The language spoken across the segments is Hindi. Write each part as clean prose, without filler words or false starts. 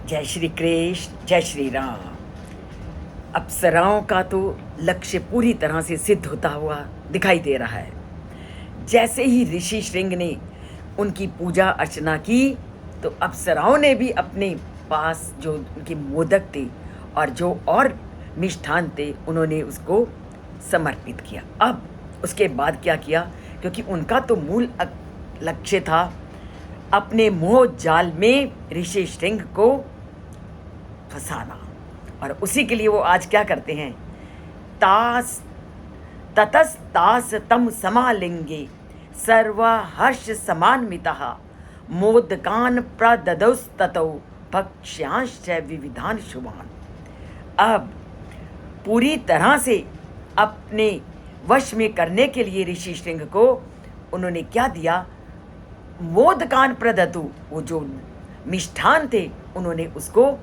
जय श्री कृष्ण, जय श्री राम। अप्सराओं का तो लक्ष्य पूरी तरह से सिद्ध होता हुआ दिखाई दे रहा है। जैसे ही ऋषि श्रृंग ने उनकी पूजा अर्चना की तो अप्सराओं ने भी अपने पास जो उनके मोदक थे और जो और मिष्ठान थे उन्होंने उसको समर्पित किया। अब उसके बाद क्या किया, क्योंकि उनका तो मूल लक्ष्य था अपने मोह जाल में ऋषि श्रृंग को फंसाना, और उसी के लिए वो आज क्या करते हैं, तास ततस तास तम समालिंगे सर्वा हर्ष समान्वितः मोदकान प्रददौस्ततौ भक्ष्यांश्च विविधान शुभान। अब पूरी तरह से अपने वश में करने के लिए ऋषि श्रृंग को उन्होंने क्या दिया, मोदकान प्रदतु, वो जो मिष्ठान थे उन्होंने उसको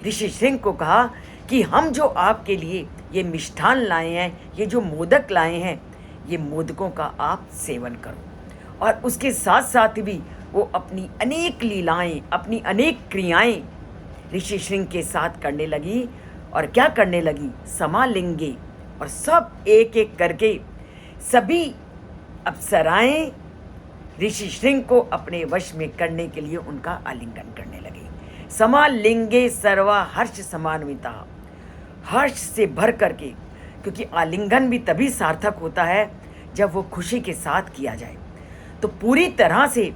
ऋषि श्रृंग को कहा कि हम जो आपके लिए ये मिष्ठान लाए हैं, ये जो मोदक लाए हैं, ये मोदकों का आप सेवन करो। और उसके साथ साथ भी वो अपनी अनेक लीलाएं, अपनी अनेक क्रियाएं ऋषि श्रृंग के साथ करने लगी। और क्या करने लगी, समालिंगे, और सब एक एक करके सभी अप्सराएं ऋषि श्रृंग को अपने वश में करने के लिए उनका आलिंगन करने लगी। समालिंगे सर्वा हर्ष समान्विता, हर्ष से भर करके, क्योंकि आलिंगन भी तभी सार्थक होता है जब वो खुशी के साथ किया जाए। तो पूरी तरह से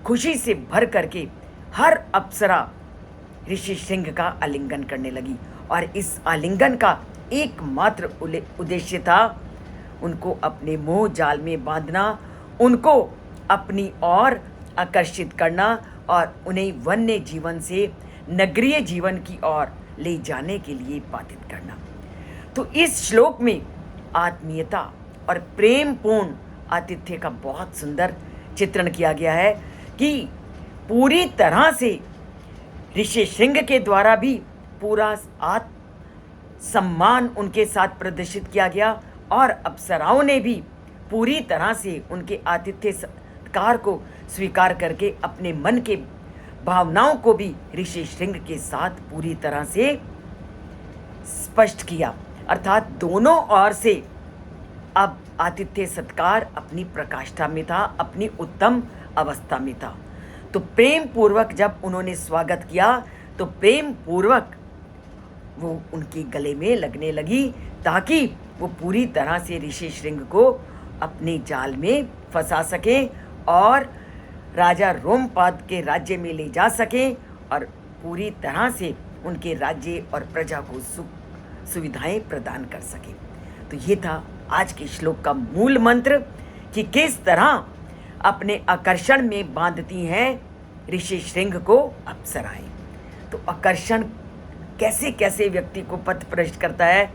खुशी से भर करके हर अप्सरा ऋषि श्रृंग का आलिंगन करने लगी। और इस आलिंगन का एकमात्र उद्देश्य था उनको अपने मोह जाल में बांधना, उनको अपनी ओर आकर्षित करना और उन्हें वन्य जीवन से नगरीय जीवन की ओर ले जाने के लिए बाधित करना। तो इस श्लोक में आत्मीयता और प्रेमपूर्ण आतिथ्य का बहुत सुंदर चित्रण किया गया है कि पूरी तरह से ऋषि श्रृंग के द्वारा भी पूरा सम्मान उनके साथ प्रदर्शित किया गया, और अप्सराओं ने भी पूरी तरह से उनके आतिथ्य सत्कार को स्वीकार करके अपने मन के भावनाओं को भी ऋषि श्रृंग के साथ पूरी तरह से स्पष्ट किया। अर्थात दोनों ओर से अब आतिथ्य सत्कार अपनी प्रकाष्ठा में था, अपनी उत्तम अवस्था में था। तो प्रेम पूर्वक जब उन्होंने स्वागत किया तो प्रेम पूर्वक वो उनके गले में लगने लगी, ताकि वो पूरी तरह से ऋषि श्रृंग को अपने जाल में फंसा सके और राजा रोमपाद के राज्य में ले जा सकें और पूरी तरह से उनके राज्य और प्रजा को सुख सुविधाएं प्रदान कर सकें। तो ये था आज के श्लोक का मूल मंत्र कि किस तरह अपने आकर्षण में बांधती हैं ऋषि श्रृंग को अप्सराएं। तो आकर्षण कैसे कैसे व्यक्ति को पथ भ्रष्ट करता है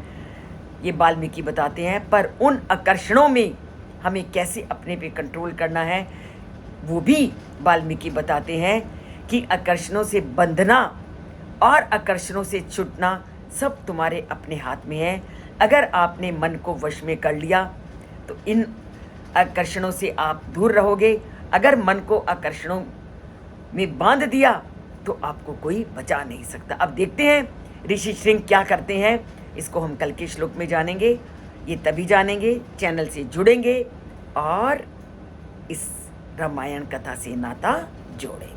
ये वाल्मीकि बताते हैं, पर उन आकर्षणों में हमें कैसे अपने पे कंट्रोल करना है वो भी वाल्मीकि बताते हैं कि आकर्षणों से बंधना और आकर्षणों से छूटना सब तुम्हारे अपने हाथ में है। अगर आपने मन को वश में कर लिया तो इन आकर्षणों से आप दूर रहोगे। अगर मन को आकर्षणों में बांध दिया तो आपको कोई बचा नहीं सकता। अब देखते हैं ऋषि श्रृंग क्या करते हैं, इसको हम कल के श्लोक में जानेंगे। ये तभी जानेंगे, चैनल से जुड़ेंगे और इस रामायण कथा से नाता जोड़ेंगे।